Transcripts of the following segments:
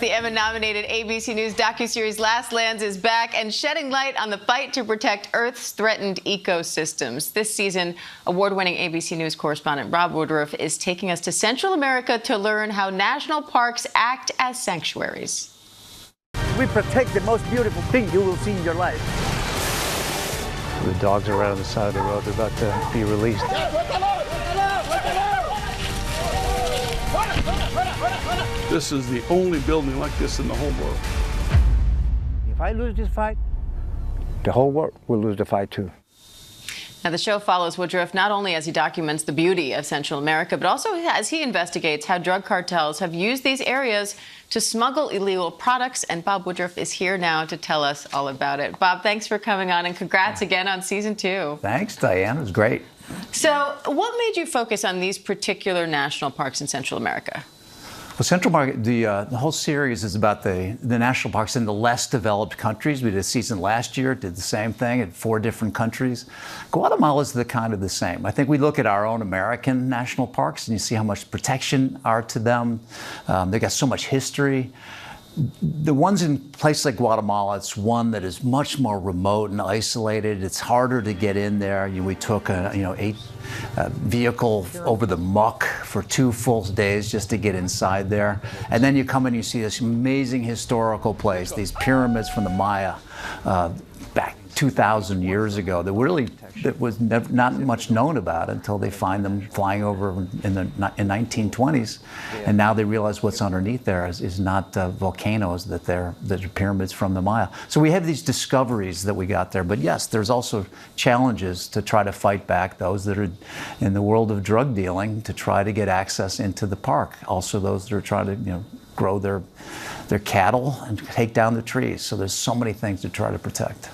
The Emmy-nominated ABC News docuseries Last Lands is back and shedding light on the fight to protect Earth's threatened ecosystems. This season, award-winning ABC News correspondent Bob Woodruff is taking us to Central America to learn how national parks act as sanctuaries. We protect the most beautiful thing you will see in your life. The dogs are right on the side of the road. They're about to be released. This is the only building like this in the whole world. If I lose this fight, the whole world will lose the fight too. Now, the show follows Woodruff not only as he documents the beauty of Central America, but also as he investigates how drug cartels have used these areas to smuggle illegal products. And Bob Woodruff is here now to tell us all about it. Bob, thanks for coming on, and congrats again on season 2. Thanks, Diane. It was great. So what made you focus on these particular national parks in Central America? Well, Central America, the whole series is about the national parks in the less developed countries. We did a season last year, did the same thing in 4 different countries. Guatemala is kind of the same. I think we look at our own American national parks and you see how much protection are to them. They got so much history. The ones in places like Guatemala, it's one that is much more remote and isolated. It's harder to get in there. We took a vehicle over the muck for 2 full days just to get inside there. And then you come in and you see this amazing historical place, these pyramids from the Maya back 2,000 years ago that was not much known about until they find them flying over in 1920s. And now they realize what's underneath there is not volcanoes, that they're pyramids from the Maya. So we have these discoveries that we got there. But yes, there's also challenges to try to fight back those that are in the world of drug dealing to try to get access into the park. Also those that are trying to grow their cattle and take down the trees. So there's so many things to try to protect.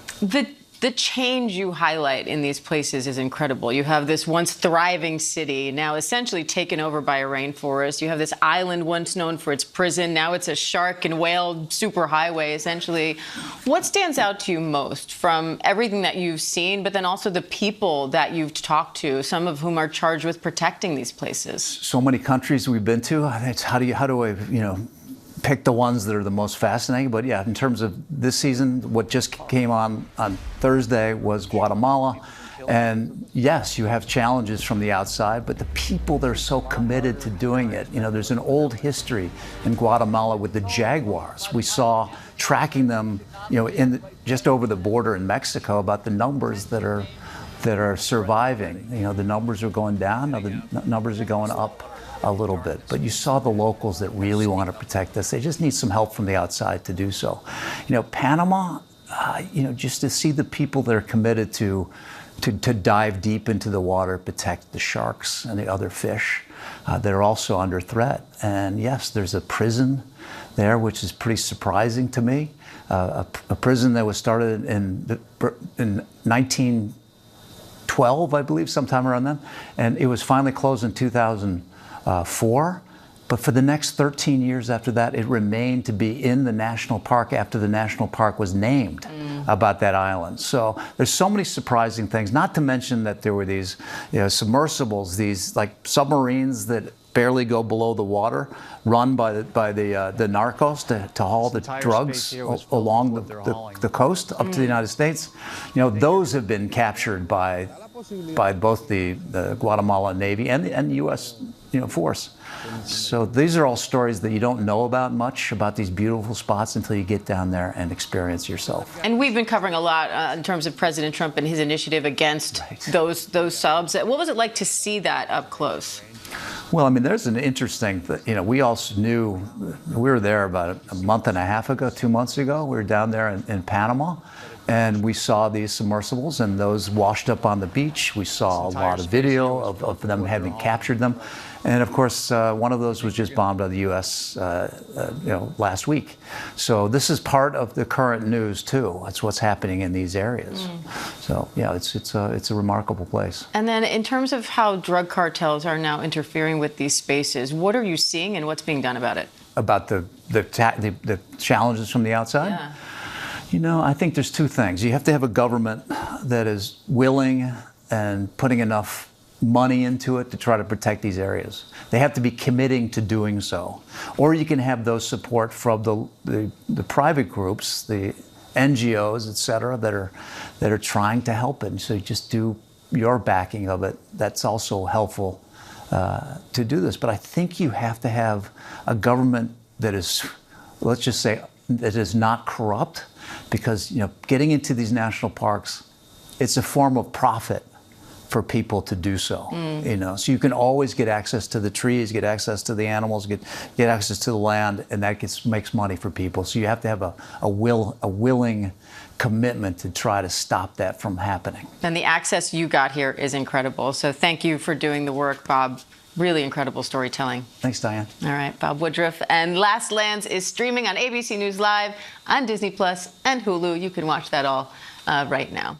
The change you highlight in these places is incredible. You have this once thriving city now essentially taken over by a rainforest. You have this island once known for its prison. Now it's a shark and whale superhighway, essentially. What stands out to you most from everything that you've seen, but then also the people that you've talked to, some of whom are charged with protecting these places? So many countries we've been to. It's how do I pick the ones that are the most fascinating. But yeah, in terms of this season, what just came on Thursday was Guatemala. And yes, you have challenges from the outside, but the people, they're so committed to doing it. There's an old history in Guatemala with the jaguars. We saw tracking them, just over the border in Mexico, about the numbers that are surviving. The numbers are going down, now the numbers are going up a little bit. But you saw the locals that really want to protect us. They just need some help from the outside to do so. Panama, just to see the people that are committed to dive deep into the water, protect the sharks and the other fish that are also under threat. And yes, there's a prison there, which is pretty surprising to me. A prison that was started in 1912, I believe, sometime around then. And it was finally closed in 2004, but for the next 13 years after that, it remained to be in the national park after the national park was named about that island. So there's so many surprising things, not to mention that there were these submersibles, these like submarines that barely go below the water, run by the narcos to haul the drugs along the coast up to the United States. Those have been captured by both the Guatemala Navy and the U.S. force. So these are all stories that you don't know about much about these beautiful spots until you get down there and experience yourself. And we've been covering a lot in terms of President Trump and his initiative against those subs. What was it like to see that up close? Well, there's an interesting, we also knew, we were there about a month and a half ago, 2 months ago. We were down there in Panama, and we saw these submersibles, and those washed up on the beach. We saw a lot of video of them having captured them. And of course, one of those was just bombed by the U.S. Last week. So this is part of the current news too. That's what's happening in these areas. So yeah, it's a remarkable place. And then in terms of how drug cartels are now interfering with these spaces, what are you seeing and what's being done about it? About the challenges from the outside? Yeah. I think there's 2 things. You have to have a government that is willing and putting enough money into it to try to protect these areas. They have to be committing to doing so. Or you can have those support from the private groups, the NGOs, et cetera, that are trying to help it. And so you just do your backing of it. That's also helpful to do this. But I think you have to have a government that is, let's just say, that is not corrupt, because getting into these national parks, it's a form of profit for people to do so. So you can always get access to the trees, get access to the animals, get access to the land, and that makes money for people. So you have to have a willing commitment to try to stop that from happening. And the access you got here is incredible. So thank you for doing the work, Bob. Really incredible storytelling. Thanks, Diane. All right, Bob Woodruff. And Last Lands is streaming on ABC News Live, on Disney Plus, and Hulu. You can watch that all right now.